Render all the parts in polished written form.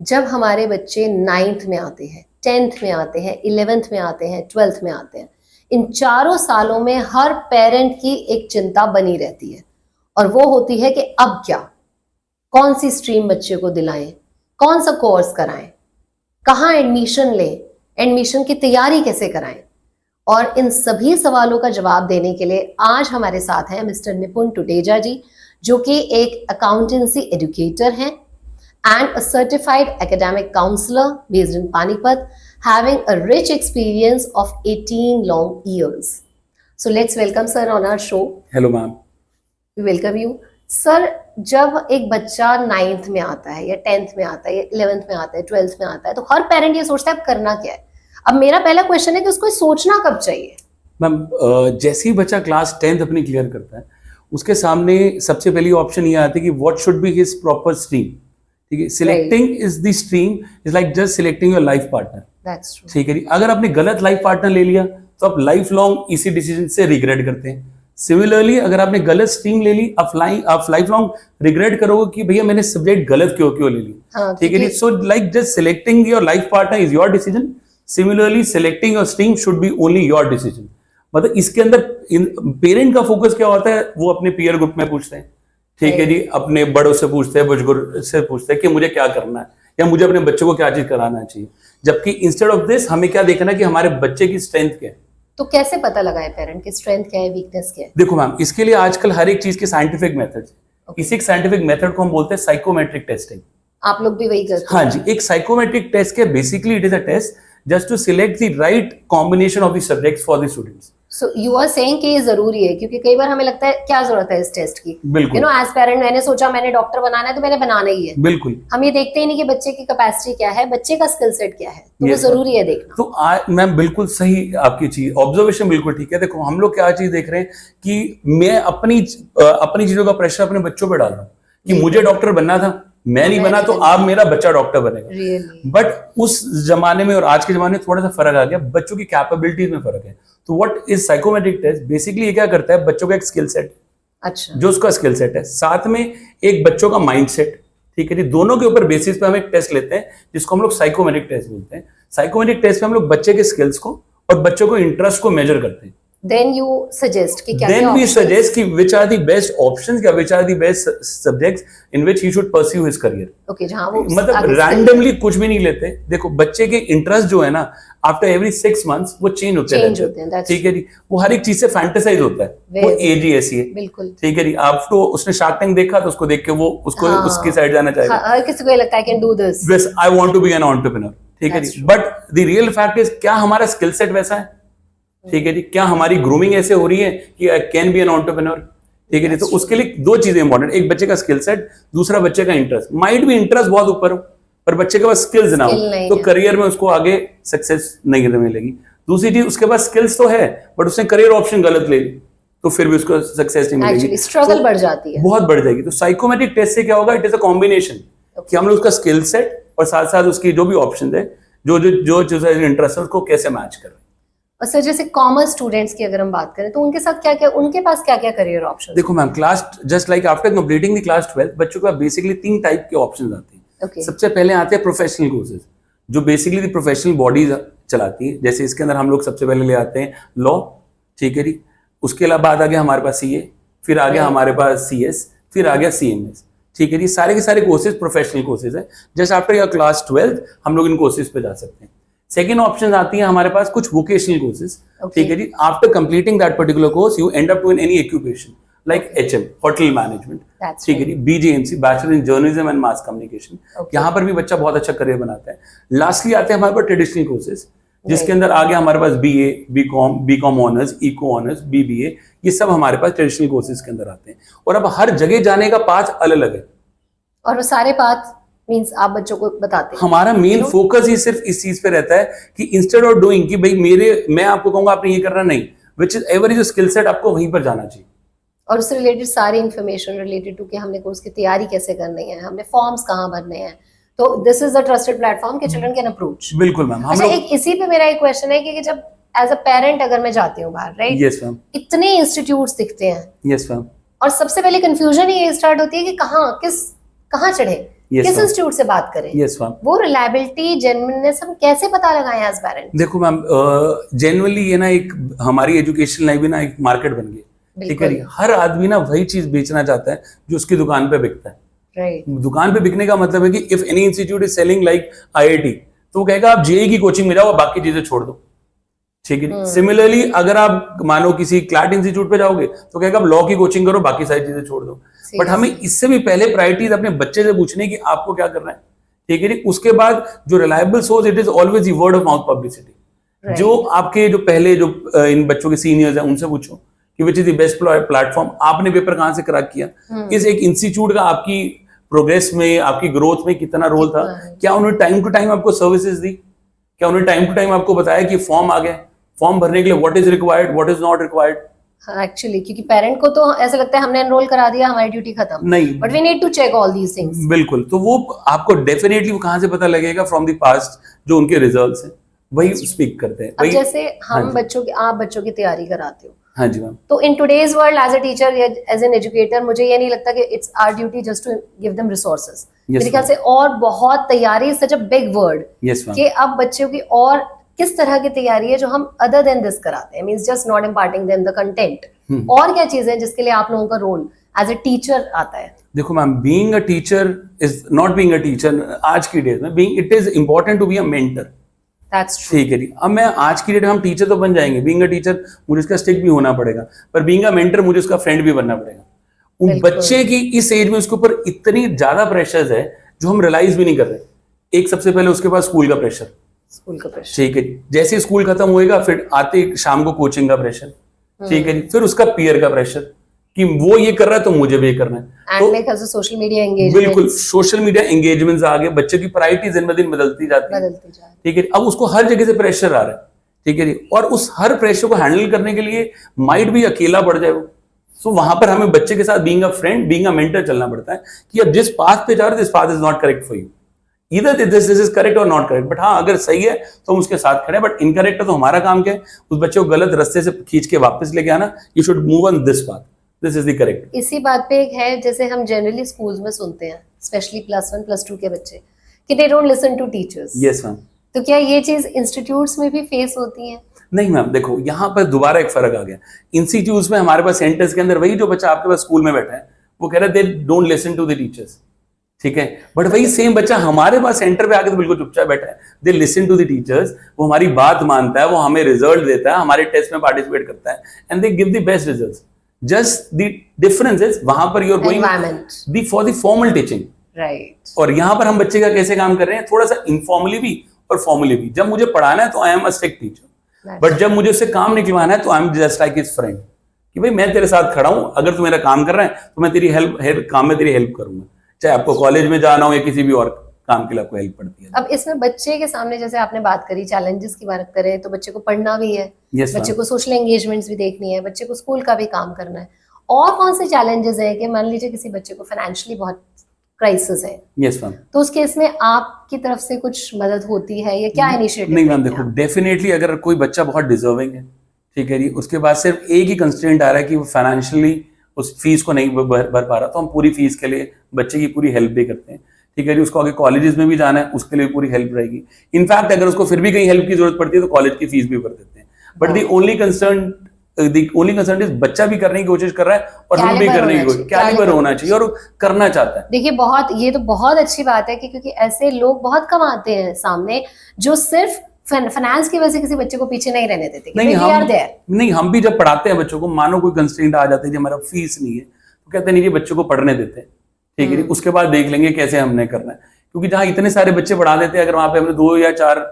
जब हमारे बच्चे 9th में आते हैं, 10th में आते हैं, 11th में आते हैं, 12th में आते हैं, इन चारों सालों में हर पेरेंट की एक चिंता बनी रहती है और वो होती है कि अब क्या, कौन सी स्ट्रीम बच्चे को दिलाएं, कौन सा कोर्स कराएं, कहाँ एडमिशन लें, एडमिशन की तैयारी कैसे कराएं। और इन सभी सवालों का जवाब देने के लिए आज हमारे साथ हैं मिस्टर निपुण टुटेजा जी, जो कि एक अकाउंटेंसी एजुकेटर हैं and a certified academic counselor based in Panipat, having a rich experience of 18 long years. So let's welcome sir on our show. Hello ma'am. We welcome you. Sir, जब एक बच्चा 9th में आता है या 10th में आता है या 11th में आता है, 12th में आता है, तो हर पेरेंट ये सोचता है अब करना क्या है। अब मेरा पहला क्वेश्चन है कि उसको सोचना कब चाहिए। मैम, जैसे ही बच्चा क्लास 10th अपनी क्लियर करता है, उसके सामने सबसे पहली ऑप्शन ये आती है कि what should be his proper stream. ठीक है, selecting is the stream is like just selecting your life partner. ठीक है, अगर आपने गलत लाइफ पार्टनर ले लिया तो आप लाइफ लॉन्ग इसी डिसीजन से रिग्रेट करते हैं। सिमिलरली अगर आपने गलत स्ट्रीम ले ली, आप लाइफ लॉन्ग रिग्रेट करोगे कि भैया मैंने सब्जेक्ट गलत क्यों ले लिया। ठीक है, so like just selecting your life partner is your decision. Similarly selecting your stream should be only your decision. मतलब इसके अंदर पेरेंट का फोकस क्या होता है, वो अपने पीयर ग्रुप में पूछते हैं। ठीक है जी, अपने बड़ों से पूछते हैं, बुजुर्ग से पूछते हैं कि मुझे क्या करना है या मुझे अपने बच्चों को क्या चीज कराना चाहिए। जबकि इंस्टेड ऑफ दिस हमें क्या देखना है कि हमारे बच्चे की स्ट्रेंथ क्या है। तो कैसे पता लगाए पेरेंट की स्ट्रेंथ क्या है, वीकनेस क्या है? देखो मैम, इसके लिए आजकल हर एक चीज के साइंटिफिक मेथड है। इसी साइंटिफिक मेथड को हम बोलते हैं साइकोमेट्रिक टेस्टिंग। आप लोग भी वही करते हैं? हाँ जी, एक साइकोमेट्रिक टेस्ट क्या, basically it is a test just to select the right combination of the subjects for the students. So you are saying कि ये जरूरी है, क्योंकि कई बार हमें लगता है क्या जरूरत है इस टेस्ट की। बिल्कुल, यू नो, एज पेरेंट मैंने सोचा मैंने डॉक्टर बनाना है तो मैंने बनाना ही है। बिल्कुल, हम ये देखते ही नहीं कि बच्चे की कैपेसिटी क्या है, बच्चे का स्किल सेट क्या है, तो वो जरूरी है देखना। तो मैम बिल्कुल सही आपकी चीज, ऑब्जर्वेशन बिल्कुल ठीक है। देखो हम लोग क्या चीज देख रहे हैं कि मैं अपनी चीजों का प्रेशर अपने बच्चों पर डाल रहा हूँ कि मुझे डॉक्टर बनना था, मैं नहीं बना तो आप मेरा बच्चा डॉक्टर बनेगा। बट उस जमाने में और आज के जमाने में थोड़ा सा फर्क आ गया, बच्चों की कैपेबिलिटीज में फर्क है। तो what is psychometric test, basically ये क्या करता है, बच्चों का एक स्किल सेट, अच्छा, जो उसका स्किल सेट है, साथ में एक बच्चों का माइंड सेट। ठीक है जी, दोनों के ऊपर बेसिस पे हम एक टेस्ट लेते हैं जिसको हम लोग साइकोमेट्रिक टेस्ट बोलते हैं। साइकोमेट्रिक टेस्ट में हम लोग बच्चे के स्किल्स को और बच्चों को इंटरेस्ट को मेजर करते हैं। Then you suggest कि क्या Then we suggest कि which are the best options या which are the best subjects in which he should pursue his career. Okay, जहाँ वो मतलब randomly कुछ भी नहीं लेते। देखो बच्चे के इंटरेस्ट जो है ना, आफ्टर एवरी 6 months वो चेंज होते हैं। ठीक है जी, वो हर एक चीज से फैंटेसाइज होता है, वो एज ही ऐसी है। बिल्कुल, ठीक है जी। आप तो उसने शार्क टैंक देखा तो उसको देख के वो उसको उसकी साइड जाना चाहेगा। हर किसी को ये लगता है I can do this. Yes, I want to be an entrepreneur. ठीक है जी, but the real fact is क्या हमारा स्किल सेट वैसा है? ठीक है जी, क्या हमारी ग्रूमिंग ऐसे हो रही है कि I can be an entrepreneur? ठीक है जी, तो उसके लिए दो चीजें इंपॉर्टेंट, एक बच्चे का स्किल सेट, दूसरा बच्चे का इंटरेस्ट। माइट भी इंटरेस्ट बहुत ऊपर हो पर बच्चे के पास स्किल्स ना हो तो करियर में उसको आगे सक्सेस नहीं मिलेगी। दूसरी चीज, उसके पास स्किल्स तो है बट उसने करियर ऑप्शन गलत ले ली तो फिर भी उसको सक्सेस नहीं मिलेगी, स्ट्रगल बढ़ जाती है, बहुत बढ़ जाएगी। तो साइकोमेट्रिक टेस्ट से क्या होगा, इट इज अ कॉम्बिनेशन कि हम लोग उसका स्किल सेट और साथ साथ उसकी जो भी ऑप्शन है, जो इंटरेस्ट है, उसको कैसे मैच कर रहे हैं। और सर, जैसे कॉमर्स स्टूडेंट्स की अगर हम बात करें तो उनके साथ क्या उनके पास क्या करियर ऑप्शन? देखो ma'am, class just like after completing the class 12 बच्चों का बेसिकली 3 टाइप के ऑप्शंस आते हैं। सबसे पहले आते हैं प्रोफेशनल कोर्सेज, जो बेसिकली द प्रोफेशनल बॉडीज चलाती है। जैसे इसके अंदर हम लोग सबसे पहले ले आते हैं लॉ। ठीक है जी, उसके बाद आ गया हमारे पास CA, फिर आ गया हमारे पास CS, फिर आ गया CMS। ठीक है जी, सारे के सारे कोर्सेज प्रोफेशनल कोर्सेज है। जस्ट आफ्टर योर क्लास 12 हम लोग इन कोर्सेज पे जा सकते हैं। सेकेंड ऑप्शन आती है हमारे पास कुछ वोकेशनल कोर्सेज। ठीक है जी, after completing that particular course you end up to in any occupation like HM, hotel management. ठीक है जी, BJMC, bachelor in journalism and mass communication, यहाँ पर भी बच्चा बहुत अच्छा करियर बनाता है। लास्टली आते हैं हमारे पास ट्रेडिशनल कोर्सेज, जिसके अंदर आ गया हमारे पास BA, BCom honours, eco honours, BBA, ये सब हमारे पास ट्रेडिशनल कोर्सेज के अंदर आते हैं। और अब हर जगह जाने का पाथ अलग अलग है और वो सारे पाथ मींस आप बच्चों को बताते हैं। हमारा मेन फोकस ही सिर्फ इस चीज पे रहता है कि इंस्टेड ऑफ डूइंग कि भाई मैं आपको कहूंगा आपने ये करना, नहीं, विच इज एवरी जो स्किल सेट आपको वहीं पर जाना चाहिए। और उससे रिलेटेड सारी इंफॉर्मेशन रिलेटेड टू कि हमने कोर्स की तैयारी कैसे करनी है, हमने फॉर्म्स कहाँ भरने हैं, तो this is the trusted platform कि चिल्ड्रन कैन अप्रोच। बिल्कुल मैम। अच्छा, एक इसी पे मेरा एक क्वेश्चन है कि जब एज अ पेरेंट अगर मैं जाती हूँ बाहर, राइट? Yes ma'am. इतने इंस्टीट्यूट्स दिखते हैं। Yes ma'am. और सबसे पहले कंफ्यूजन ये स्टार्ट होती है कि कहाँ चढ़े, Yes, किस ma'am. इंस्टीट्यूट से बात करें? यस मैम, वो रिलायबिलिटी, जेन्युइननेस हम कैसे पता लगाएं एज पेरेंट? देखो मैम, जेनुअनली ये ना एक हमारी एजुकेशन लाइफ भी ना एक मार्केट बन गई, ठीक है। बिल्कुल। हर आदमी ना वही चीज बेचना चाहता है जो उसकी दुकान पे बिकता है। राइट। दुकान पे बिकने का मतलब है कि if any institute is selling like IIT, तो वो कहेगा आप जेई की कोचिंग में जाओ और बाकी चीजें छोड़ दो, ठीक है। सिमिलरली अगर आप मानो किसी क्लैट इंस्टीट्यूट पे जाओगे तो कहेगा आप लॉ की कोचिंग करो, बाकी सारी चीजें छोड़ दो। बट हमें इससे भी पहले प्रायोरिटीज अपने बच्चे से पूछने की आपको क्या करना है, ठीक है। उसके बाद जो reliable source, it is always word of mouth publicity. जो आपके जो पहले जो इन बच्चों के सीनियर्स हैं उनसे पूछो कि which is the best platform, आपने पेपर कहाँ से क्रैक किया, इस एक इंस्टीट्यूट का आपकी प्रोग्रेस में, आपकी ग्रोथ में कितना रोल था, क्या उन्होंने टाइम टू टाइम आपको सर्विसेज दी, क्या उन्होंने टाइम टू टाइम आपको बताया कि फॉर्म आ गए, फॉर्म भरने के लिए what is required, what is not required. Actually क्योंकि पेरेंट को तो ऐसा लगता है हमने एनरोल करा दिया, हमारी ड्यूटी खत्म। नहीं, but we need to check all these things. बिल्कुल। तो वो आपको डेफिनेटली वो कहाँ से पता लगेगा, फ्रॉम द पास्ट जो उनके रिजल्ट्स हैं वही स्पीक करते हैं। अब जैसे हम हाँ बच्चों की, आप बच्चों की तैयारी कराते हो, हाँ जी मैम, तो in today's world as a teacher, as an educator, मुझे ये नहीं लगता कि it's our duty just to give them resources. मेरे ख्याल से और बहुत तैयारी, सच अ बिग वर्ड, कि अब बच्चों की और किस तरह की तैयारी है जो हम अदर देन दिस कराते हैं, means just not imparting them the content. और क्या चीजें हैं जिसके लिए आप लोगों का रोल एज अ टीचर आता है? देखो ma'am, being a teacher is not being a teacher आज की डेट में, being it is important to be a mentor. ठीक है जी। अब मैं आज की डेट में, हम टीचर तो बन जाएंगे, बीइंग अ टीचर मुझे उसका स्टिक भी होना पड़ेगा, पर बीइंग अ मेंटर मुझे उसका फ्रेंड भी बनना पड़ेगा। उन बच्चे की इस एज में उसके ऊपर इतनी ज्यादा प्रेशर्स है जो हम रियलाइज भी नहीं कर रहे। एक सबसे पहले उसके पास स्कूल का प्रेशर, ठीक है जी। जैसे स्कूल खत्म होएगा फिर आते शाम को कोचिंग का प्रेशर, ठीक है जी। फिर उसका पीयर का प्रेशर कि वो ये कर रहा है तो मुझे भी ये करना है। तो सोशल मीडिया एंगेजमेंट, बिल्कुल सोशल मीडिया एंगेजमेंट्स आ गए, बच्चे की प्रायोरिटी दिन ब दिन बदलती जाती है, ठीक है। अब उसको हर जगह से प्रेशर आ रहा है, ठीक है जी। और उस हर प्रेशर को हैंडल करने के लिए माइट भी अकेला पड़ जाए वो, तो वहां पर हमें बच्चे के साथ being a friend, being a mentor चलना पड़ता है कि अब जिस पाथ पे जा रहे हो, this path is not correct for you, इधर दिस इज करेक्ट और नॉट करेक्ट। बट हाँ, अगर सही है तो हम उसके साथ खड़े हैं, बट इनकरेक्ट है तो हमारा काम क्या है, उस बच्चे को गलत रास्ते से खींच के वापस लेके आना। You should move on this path, this is the correct. इसी बात पे एक है, जैसे हम जनरली स्कूल्स में सुनते हैं, स्पेशली +1 +2 के बच्चे, कि they don't listen to teachers. Yes ma'am. तो क्या ये चीज इंस्टीट्यूट्स में भी फेस होती है? नहीं मैम, देखो यहाँ पर दोबारा एक फर्क आ गया। इंस्टीट्यूट्स में हमारे पास सेंटर्स के अंदर वही जो बच्चा आपके पास स्कूल में बैठा है वो कह रहा है they don't listen to the teachers, ठीक है। बट वही सेम बच्चा हमारे पास सेंटर पे आके तो बिल्कुल चुपचाप बैठा है, they listen to the teachers, वो हमारी बात मानता है, वो हमें रिजल्ट देता है, हमारे टेस्ट में पार्टिसिपेट करता है, and they give the best results. Just the difference is वहां पर you are going for the formal teaching, right. और यहाँ पर हम बच्चे का कैसे काम कर रहे हैं, थोड़ा सा इनफॉर्मली भी और फॉर्मली भी। जब मुझे पढ़ाना है तो I am a strict teacher, but जब मुझे उससे काम निकलवाना है तो I am just like his friend, कि भाई मैं तेरे साथ खड़ा हूं, अगर तू मेरा काम कर रहा है तो मैं तेरी हेल्प काम में तेरी हेल्प करूंगा, चाहे आपको कॉलेज में जाना हो या किसी भी और काम के लिए आपको हेल्प पड़ती है। अब इसमें बच्चे के सामने, जैसे आपने बात करी चैलेंजेस की बात करें, तो बच्चे को पढ़ना भी है, बच्चे को सोशल एंगेजमेंट्स भी देखनी है, बच्चे को स्कूल का भी काम करना है। और कौन से चैलेंजेस है कि मान लीजिए किसी बच्चे को फाइनेंशियली बहुत क्राइसिस है, यस मैम, तो उस केस में आपकी तरफ से कुछ मदद होती है या क्या इनिशिएटिव? नहीं मैम, देखो डेफिनेटली अगर कोई बच्चा बहुत डिजर्विंग है, ठीक है जी, उसके पास सिर्फ एक ही कंस्ट्रेंट आ रहा है कि वो फाइनेंशियली उस फीस को नहीं भर पा रहा, तो हम पूरी फीस के लिए बच्चे की पूरी हेल्प भी करते हैं, ठीक है जी। उसको आगे कॉलेजेस में भी जाना है, उसके लिए पूरी हेल्प रहेगी। इनफैक्ट अगर उसको फिर भी कहीं हेल्प की जरूरत पड़ती है तो कॉलेज की फीस भी भर देते हैं। But the only concern is बच्चा भी करने की कोशिश कर रहा है और हम भी करने की कोशिश, कैलिबर होना चाहिए और करना चाहता है। देखिए ये तो बहुत अच्छी बात है कि क्योंकि ऐसे लोग बहुत कम आते हैं सामने जो सिर्फ फाइनेंस की वजह से किसी बच्चे को पीछे नहीं रहने देते। नहीं, हम भी जब पढ़ाते हैं बच्चों को, मानो कोई कंस्ट्रेंट आ जाते हैं, हमारा फीस नहीं है, तो कहते नहीं जी बच्चों को पढ़ने देते हैं, ठीक है, उसके बाद देख लेंगे कैसे हमने करना है। क्योंकि जहां इतने सारे बच्चे पढ़ा देते हैं, अगर वहां पे हमने 2 या 4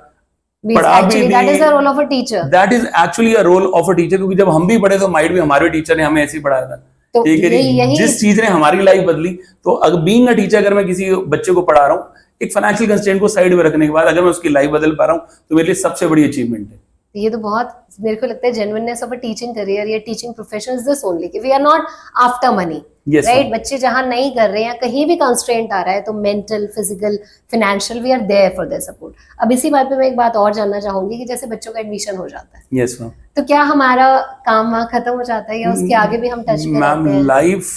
पढ़ा भी, that is a role of a teacher, that is actually a role of a teacher. क्योंकि जब हम भी पढ़े तो माइट भी हमारे टीचर ने हमें ऐसे ही पढ़ाया था, ठीक है, जिस चीज ने हमारी लाइफ बदली। तो अगर बीइंग अ टीचर, अगर मैं किसी बच्चे को पढ़ा रहा हूँ, एक फाइनेंशियल कंस्ट्रेंट को साइड में रखने के बाद अगर मैं उसकी लाइफ बदल पा रहा हूँ तो मेरे लिए सबसे बड़ी अचीवमेंट है। ये तो बहुत, मेरे को लगता है genuineness of a teaching career या teaching profession is this only कि we are not after money, right. बच्चे जहां नहीं कर रहे हैं, कहीं भी कंस्ट्रेंट आ रहा है, तो mental, physical, financial, we are there for their support. अब इसी बात पे मैं एक बात और जानना चाहूंगी कि जैसे बच्चों का एडमिशन हो जाता है, यस मैम, तो क्या हमारा काम वहां खत्म हो जाता है या उसके आगे भी हम टच में रहते हैं? लाइफ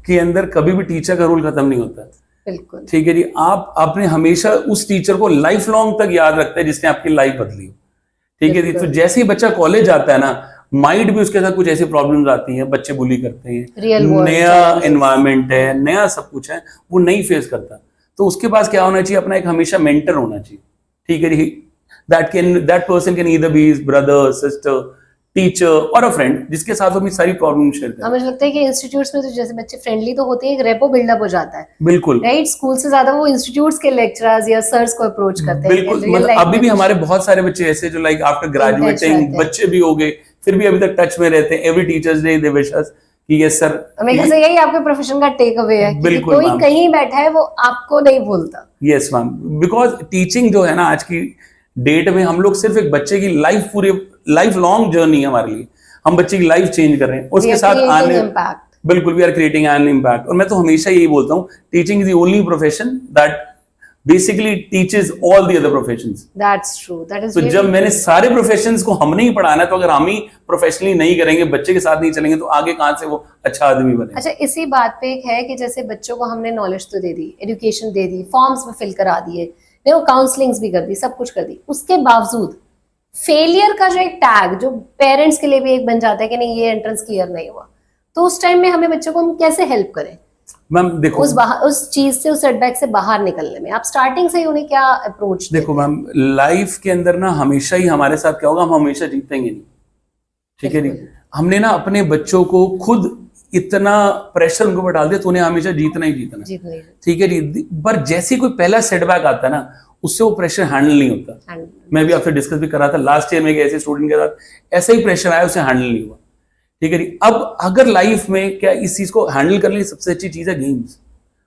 के अंदर कभी भी टीचर का रोल खत्म नहीं होता। बिल्कुल ठीक है जी। आप अपने हमेशा उस टीचर को लाइफ लॉन्ग तक याद रखते हैं जिसने आपकी लाइफ बदली हो। ठीक है जी। तो जैसे ही बच्चा कॉलेज आता है ना, माइंड भी उसके साथ कुछ ऐसी प्रॉब्लम्स आती हैं, बच्चे बुली करते हैं, नया एनवायरनमेंट है, नया सब कुछ है, वो नहीं फेस करता। तो उसके पास क्या होना चाहिए, अपना एक हमेशा मेंटर होना चाहिए। ठीक है जी। That person can either be his brother, sister, teacher और अ फ्रेंड, जिसके साथ अपनी सारी प्रॉब्लम शेयर करें। मुझे लगता है कि इंस्टीट्यूट्स में तो जैसे बच्चे फ्रेंडली तो होते हैं, एक रेपो बिल्डअप हो जाता है। बिल्कुल राइट। स्कूल से ज्यादा वो इंस्टीट्यूट्स के लेक्चरर्स या सर्स को अप्रोच करते हैं। बिल्कुल। मतलब अभी भी हमारे बहुत सारे बच्चे ऐसे जो लाइक आफ्टर ग्रेजुएटिंग बच्चे भी हो गए, फिर भी अभी तक टच में रहते हैं। Every teachers day they wish अस कि यस सर। मेरे ख्याल से यही आपके प्रोफेशन का टेक अवे है कि कोई कहीं बैठा है वो आपको नहीं भूलता। यस मैम, बिकॉज टीचिंग जो है ना आज की डेट में, हम लोग सिर्फ एक बच्चे की लाइफ, पूरे लाइफ लॉन्ग जर्नी है हमारे लिए। हम बच्चे की लाइफ चेंज कर रहे हैं, उसके साथ आने बिल्कुल we are creating an impact. और मैं तो हमेशा यही बोलता हूँ, teaching is the only profession that basically teaches all the other professions. That's true, that is. तो जब मैंने सारे प्रोफेशंस को हमने ही पढ़ाना है, तो अगर हम ही प्रोफेशनली नहीं करेंगे, बच्चे के साथ नहीं चलेंगे, तो आगे कहां से वो अच्छा आदमी बने। अच्छा, इसी बात पे एक है कि जैसे बच्चों को हमने नॉलेज तो दे दी, एजुकेशन दे दी, फॉर्म्स में फिल करा दिए, वो काउंसलिंग्स भी कर दी, सब कुछ कर दी, उसके बावजूद फेलियर का जो एक टैग जो पेरेंट्स के लिए भी एक बन जाता है कि नहीं ये एंट्रेंस क्लियर नहीं हुआ, तो उस टाइम में हमें बच्चों को हम कैसे हेल्प करें मैम? देखो उस चीज से, उस सेटबैक से बाहर निकलने में आप स्टार्टिंग से ही उन्हें क्या अप्रोच? देखो मैम, लाइफ के अंदर ना हमेशा ही हमारे साथ क्या होगा, हम हमेशा जीतेंगे नहीं। ठीक है नहीं। हमने ना अपने बच्चों को खुद इतना प्रेशर उनको पर डाल दिया, तो उन्हें हमेशा जीतना ही जीतना। ठीक है जी। पर जैसे कोई पहला सेटबैक आता है ना, उससे वो प्रेशर हैंडल नहीं होता। मैं भी आपसे डिस्कस भी कर रहा था लास्ट ईयर में, एक ऐसे स्टूडेंट के साथ ऐसा ही प्रेशर आया, उसे हैंडल नहीं हुआ। ठीक है जी। अब अगर लाइफ में क्या इस चीज को हैंडल करने की सबसे अच्छी चीज है गेम्स।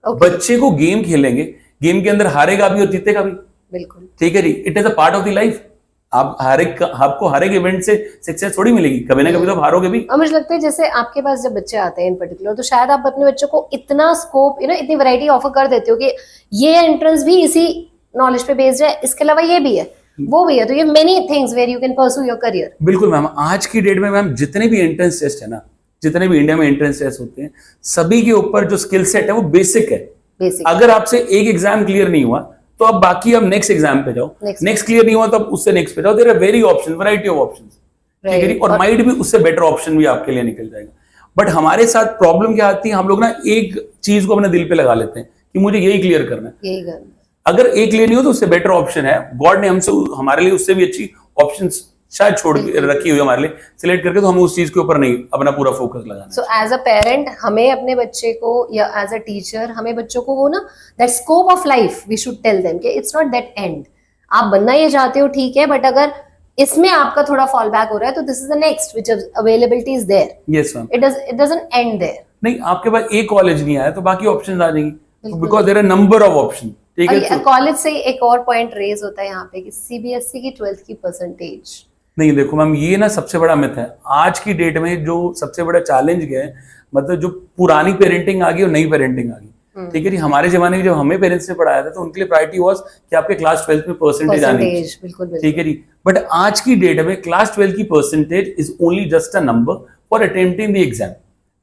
बच्चे को गेम खेलेंगे, गेम के अंदर हारेगा भी और जीतेगा भी। बिल्कुल। ठीक है जी। It is a part of the life. आपको हर एक इवेंट से सक्सेस थोड़ी मिलेगी, कभी ना कभी तो हारोगे भी। और मुझे लगता है जैसे आपके पास जब बच्चे आते हैं इन पर्टिकुलर, तो शायद आप अपने बच्चों को इतना स्कोप इतनी वैरायटी ऑफर कर देते हो कि ये एंट्रेंस भी इसी नॉलेज पे बेस्ड है, इसके अलावा ये भी है, वो भी है, तो ये many things where you can pursue your career. बिल्कुल मैम। आज की डेट में मैम जितने भी एंट्रेंस टेस्ट है ना, जितने भी इंडिया में एंट्रेंस टेस्ट होते हैं, सभी के ऊपर जो स्किल सेट है वो बेसिक है। अगर आपसे एक एग्जाम क्लियर नहीं हुआ, तो अब बाकी अब नेक्स्ट एग्जाम पे जाओ, नेक्स्ट क्लियर नहीं हुआ तो अब उससे नेक्स्ट पे जाओ। There are very option, variety of options. ठीक है। और माइंड भी उससे बेटर ऑप्शन भी आपके लिए निकल जाएगा। बट हमारे साथ प्रॉब्लम क्या आती है, हम लोग ना एक चीज को अपने दिल पे लगा लेते हैं कि मुझे यही क्लियर करना है। अगर एक क्लियर नहीं हो तो उससे बेटर ऑप्शन है, गॉड ने हमसे हमारे लिए उससे भी अच्छी ऑप्शन शायद छोड़ रखी हुई हमारे लिए सिलेक्ट करके, तो हमें उस चीज के ऊपर नहीं अपना पूरा फोकस लगाना। सो एज अ पेरेंट हमें अपने बच्चे को, या एज अ टीचर हमें बच्चों को वो ना that scope of life we should tell them कि इट्स नॉट दैट एंड। आप बनना ये चाहते हो ठीक है, बट अगर इसमें आपका थोड़ा फॉल बैक हो रहा है तो this is the next which availability is there. Yes ma'am. It doesn't end there. नहीं, आपके पास एक कॉलेज नहीं आया तो बाकी ऑप्शंस आ जाएंगी, because there are number of option. ठीक है। कॉलेज से एक और पॉइंट रेज होता है यहाँ पे कि सीबीएसई की 12th की परसेंटेज। नहीं देखो मैम, ये ना सबसे बड़ा मिथ है आज की डेट में। जो सबसे बड़ा चैलेंज क्या है, मतलब जो पुरानी पेरेंटिंग आ गई और नई पेरेंटिंग आ गई। ठीक है जी। हमारे जमाने में जब हमें पेरेंट्स ने पढ़ाया था तो उनके लिए प्रायोरिटी वाज कि आपके क्लास 12th में परसेंटेज आनी चाहिए। ठीक है जी। बट आज की डेट में क्लास 12th की percentage is only just a number for attempting the exam.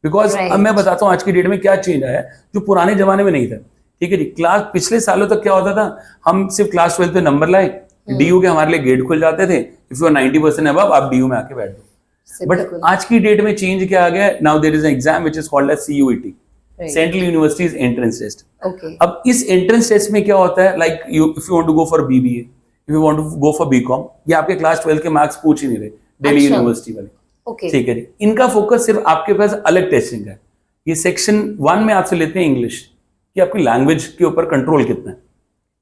Because अब मैं बताता हूँ आज की डेट में क्या चेंज आया जो पुराने जमाने में नहीं था। ठीक है जी। पिछले सालों तक क्या होता था, हम सिर्फ क्लास 12th पे नंबर लाए, डीयू के हमारे लिए गेट खुल जाते थे। इफ यू आर 90% अबव, आप डीयू में आके बैठ दो। बट आज की डेट में चेंज क्या आ गया, now there is an exam which is called as CUET, central universities entrance test. अब इस एंट्रेंस टेस्ट में क्या होता है, like if you want to go for BBA, if you want to go for BCom, ये आपके class 12th के marks पूछ ही नहीं रहे दिल्ली यूनिवर्सिटी वाले। ठीक है जी। इनका फोकस सिर्फ आपके पास अलग टेस्टिंग है। ये सेक्शन 1 में आपसे लेते हैं इंग्लिश, कि आपकी लैंग्वेज के ऊपर कंट्रोल कितना है।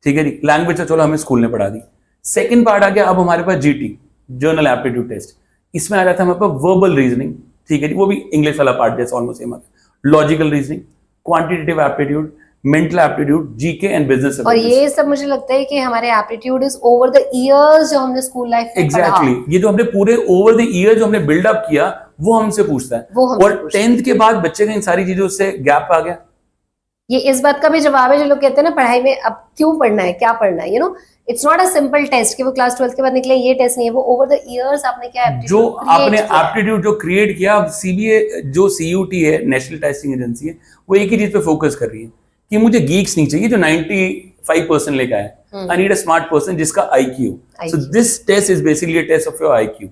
ठीक है जी। लैंग्वेज तो चलो हमें स्कूल ने पढ़ा दी। सेकंड पार्ट आ गया अब हमारे पास जीटी, जर्नल एप्टीट्यूड टेस्ट। इसमें आ जाता है हमारे पास वर्बल रीजनिंग। ठीक है जी। वो भी इंग्लिश वाला पार्ट जैसे ऑलमोस्ट सेम आता है। Logical reasoning, quantitative aptitude, mental aptitude, GK and business. और ये सब मुझे लगता है कि हमारे aptitude is over the years जो हमने स्कूल लाइफ में पढ़ा। एग्जैक्टली। ये जो हमने पूरे ओवर द ईयर जो हमने बिल्डअप किया वो हमसे पूछता है। और 10th के बाद बच्चे का इन सारी चीजों से गैप आ गया। ये इस बात का भी जवाब है जो लोग कहते हैं ना पढ़ाई में अब क्यों पढ़ना है, क्या पढ़ना है, it's not a simple test कि वो क्लास 12th के बाद निकले, ये टेस्ट नहीं है। वो ओवर द इयर्स आपने क्या जो आपने एप्टीट्यूड जो क्रिएट किया। अब सीबीए जो सीयूटी है, नेशनल टेस्टिंग एजेंसी है, वो एक ही चीज पे फोकस कर रही है कि मुझे गीक्स नहीं चाहिए जो 95% लेके आए, I need a smart person जिसका IQ. So this test is basically a test of your IQ.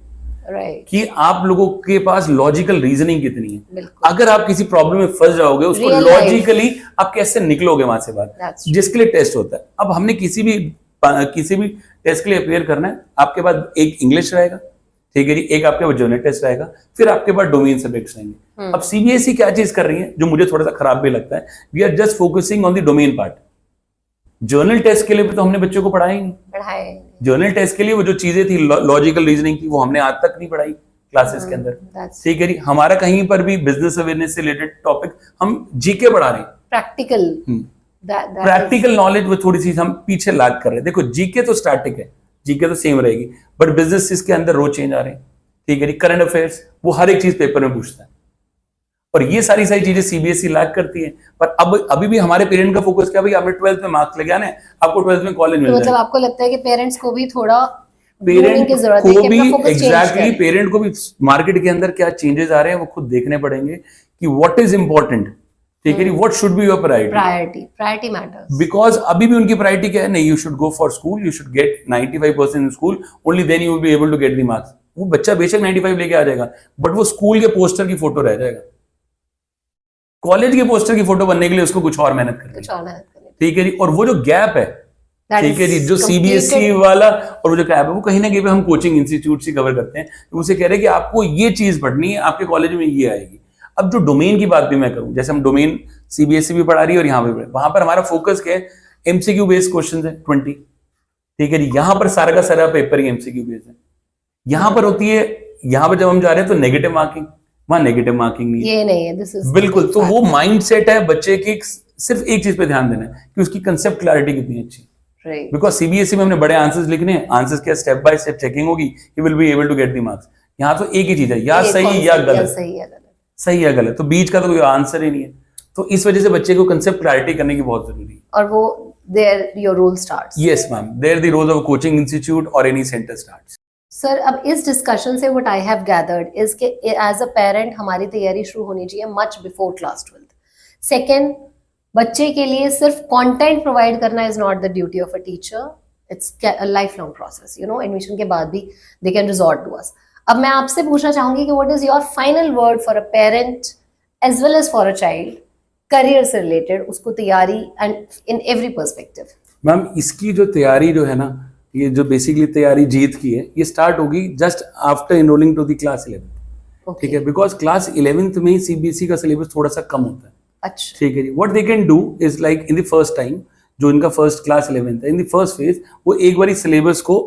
Right. कि आप लोगों के पास लॉजिकल रीजनिंग कितनी है. बिल्कुल. अगर आप किसी प्रॉब्लम में फंस जाओगे उसको लॉजिकली आप कैसे निकलोगे वहां से बाहर, जिसके लिए टेस्ट होता है. अब हमने किसी भी टेस्ट के लिए अपेयर करना है, आपके पास एक इंग्लिश रहेगा, ठीक है जी, एक आपके पास जर्नल टेस्ट रहेगा, फिर आपके पास डोमेन सब्जेक्ट्स रहेंगे. अब CBSE क्या चीज कर रही है जो मुझे थोड़ा सा खराब भी लगता है, we are just focusing on the domain part. General test के लिए तो हमने बच्चों को पढ़ाया ही नहीं. जर्नल टेस्ट के लिए वो जो चीजें थी लॉजिकल रीजनिंग की वो हमने आज तक नहीं पढ़ाई क्लासेस के अंदर. ठीक है जी. हमारा कहीं पर भी बिजनेस अवेयरनेस से रिलेटेड टॉपिक हम GK पढ़ा रहे हैं. प्रैक्टिकल नॉलेज वो थोड़ी सी हम पीछे लैग कर रहे हैं. देखो GK तो स्टैटिक है, GK तो सेम रहेगी, बट बिजनेस के अंदर रोज चेंज आ रहे हैं. ठीक है जी. करंट अफेयर्स वो हर एक चीज पेपर में पूछता है, और ये सारी चीजें CBSE लैग करती है. पर अब अभी भी हमारे पेरेंट का फोकस क्या, भाई आपने 12th में मार्क्स लेके आने, आपको 12th में कॉलेज मिल जाए. मतलब आपको लगता है कि पेरेंट्स को भी थोड़ा पेरेंट को भी एग्जैक्टली पेरेंट को भी मार्केट के अंदर क्या चेंजेस आ रहे हैं वो खुद देखने पड़ेंगे कि व्हाट इज इंपॉर्टेंट. ठीक है, what should be your priority matters. Because अभी भी उनकी प्रायोरिटी क्या है, नहीं, you should go for school, you should get 95% in school, only then you will be able to get the marks. वो बच्चा बेशक 95 लेके आ जाएगा, बट वो स्कूल के पोस्टर की फोटो रह जाएगा. कॉलेज के पोस्टर की फोटो बनने के लिए उसको कुछ और मेहनत करनी है. ठीक है जी. और वो जो गैप है, ठीक है जी, जो CBSE वाला और वो जो गैप है, वो कहीं ना कहीं पे हम कोचिंग इंस्टीट्यूट से कवर करते हैं. तो उसे कह रहे हैं कि आपको ये चीज पढ़नी है, आपके कॉलेज में ये आएगी. अब जो डोमेन की बात भी मैं करूं, जैसे हम डोमेन CBSE भी पढ़ा रही है और यहाँ पे वहां पर हमारा फोकस क्या है, MCQ बेस्ड क्वेश्चन है 20. ठीक है जी. यहाँ पर सारा का सारा पेपर ही MCQ बेस्ड है. यहाँ पर होती है, यहाँ पर जब हम जा रहे हैं तो नेगेटिव मार्किंग, वहां नेगेटिव मार्किंग नहीं है. ये नहीं है. दिस इज बिल्कुल. तो वो माइंडसेट है बच्चे की, सिर्फ एक चीज पे ध्यान देना है कि उसकी कंसेप्ट क्लैरिटी कितनी अच्छी. बिकॉज CBSE में हमने बड़े आंसर्स लिखने हैं, आंसर्स क्या स्टेप बाय स्टेप चेकिंग होगी, he will be able to get the marks. यहाँ तो एक ही चीज है, या सही या गलत, सही या गलत, तो बीच का तो कोई आंसर ही नहीं है. तो इस वजह से बच्चे को कंसेप्ट क्लैरिटी करने की बहुत जरूरी है. और वो there your role starts. Yes ma'am, there the role of coaching institute और एनी सेंटर स्टार्ट्स. सर, अब इस डिस्कशन से what I have gathered is कि एज अ पेरेंट हमारी तैयारी शुरू होनी चाहिए much before class 12th. Second, बच्चे के लिए सिर्फ कंटेंट प्रोवाइड करना is not the duty of a teacher. It's a life long process. You know, admission के बाद भी they can resort to us. अब मैं आपसे पूछना चाहूंगी कि what is your final word for a parent as well as for a child, career से रिलेटेड, उसको तैयारी and in every perspective. Ma'am, इसकी जो तैयारी जो है ना, ये जो बेसिकली तैयारी जीत की है, ये स्टार्ट होगी just after enrolling to the class 11th. ठीक है. बिकॉज क्लास 11th में ही CBSE का सिलेबस थोड़ा सा कम होता है. अच्छा. ठीक है जी. What they can do is like in the first time, जो इनका फर्स्ट क्लास 11th है, इन द फर्स्ट फेज वो एक बार सिलेबस को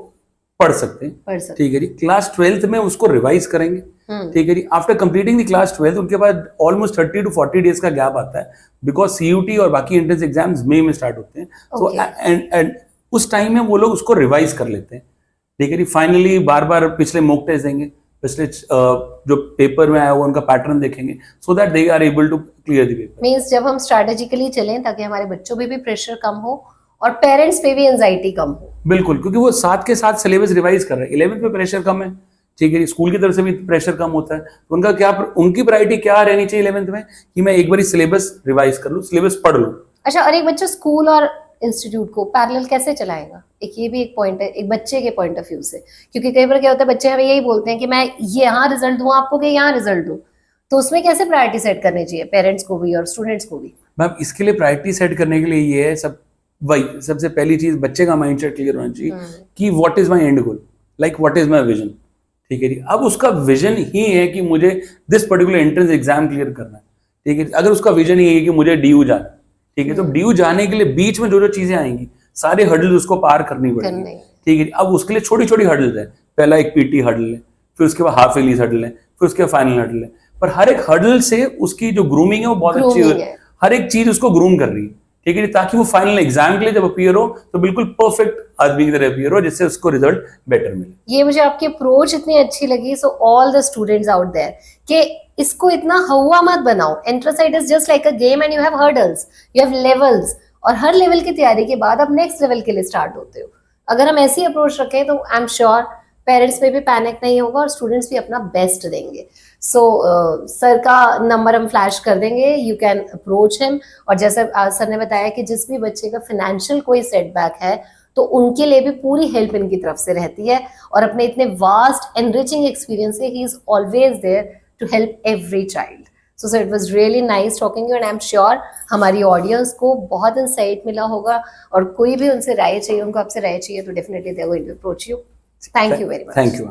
पढ़ सकते हैं. ठीक है जी. क्लास 12th में उसको रिवाइज करेंगे. ठीक है जी. After completing the class 12th उनके बाद ऑलमोस्ट 30 to 40 डेज का गैप आता है, बिकॉज CUT और बाकी एंट्रेंस एग्जाम्स मई में स्टार्ट होते हैं. तो एंड उस टाइम में वो लोग उसको रिवाइज कर लेते हैं. ठीक है जी. फाइनली बार बार पिछले मॉक टेस्ट देंगे, पिछले जो पेपर में आया हुआ उनका पैटर्न देखेंगे, so that they are able to clear the paper. Means जब हम स्ट्रेटेजिकली चलें ताकि हमारे बच्चों पे भी प्रेशर कम हो और पेरेंट्स पे भी एंजाइटी कम हो. बिल्कुल, क्योंकि वो साथ के साथ सिलेबस रिवाइज कर रहे हैं. 11th में प्रेशर कम है. ठीक है. स्कूल की तरफ से भी प्रेशर कम होता है. तो उनका क्या, उनकी प्रायोरिटी क्या रहनी चाहिए 11th में, कि मैं एक बार सिलेबस रिवाइज कर लूं, सिलेबस पढ़ लूं. अच्छा, और एक बच्चा स्कूल और इंस्टीट्यूट को पैरेलल कैसे चलाएगा, एक ये भी एक पॉइंट है एक बच्चे के पॉइंट ऑफ व्यू से. क्योंकि कई बार क्या होता है, बच्चे हमें यही बोलते हैं कि मैं ये यहाँ रिजल्ट दूं आपको कि यहाँ रिजल्ट दूं. तो उसमें कैसे प्रायोरिटी सेट करनी चाहिए पेरेंट्स को भी और स्टूडेंट्स को भी? मैम, इसके लिए प्रायोरिटी सेट करने के लिए ये है, सबसे पहली चीज बच्चे का माइंडसेट क्लियर होना चाहिए कि what is my and goal, like what is my vision. ठीक है जी. अब उसका विजन ही है कि मुझे this particular entrance exam clear करना है. ठीक है. अगर उसका विजन ही है कि मुझे DU जाना, ठीक है, तो DU जाने के लिए बीच में जो जो चीजें आएंगी, सारे हर्डल्स उसको पार करनी पड़ेगी. ठीक है. अब उसके लिए छोटी छोटी हर्डल्स है. पहला एक PT हर्डल है, फिर उसके बाद हाफ एलिस हर्डल है, फिर उसके बाद फाइनल हर्डल है. पर हर एक हर्डल से उसकी जो ग्रूमिंग है वो बहुत अच्छी है. हर एक चीज उसको ग्रूम कर रही है. ठीक है, ताकि वो फाइनल एग्जाम के लिए जब अपीयर हो तो बिल्कुल परफेक्ट आदमी की तरह अपीयर हो, जिससे उसको रिजल्ट बेटर मिले. ये मुझे आपकी अप्रोच इतनी अच्छी लगी. So all the students out there कि इसको इतना हवा मत बनाओ. एंट्रोसाइट is just like a game and you have hurdles, you have levels, और हर लेवल की तैयारी के बाद आप नेक्स्ट लेवल के लिए स्टार्ट होते हो. अगर हम ऐसी अप्रोच रखें तो आई एम श्योर पेरेंट्स में भी पैनिक नहीं होगा और स्टूडेंट्स भी अपना बेस्ट देंगे. सो सर का नंबर हम फ्लैश कर देंगे, यू कैन अप्रोच हिम. और जैसे सर ने बताया कि जिस भी बच्चे का फाइनेंशियल कोई सेटबैक है तो उनके लिए भी पूरी हेल्प इनकी तरफ से रहती है. और अपने इतने वास्ट एनरिचिंग एक्सपीरियंस से ही is always there to help every child. So it was really nice talking you and I am sure हमारी ऑडियंस को बहुत इंसाइट मिला होगा. और कोई भी उनसे राय चाहिए, उनको आपसे राय चाहिए तो definitely they are going to approach you. Thank you very much. Thank you.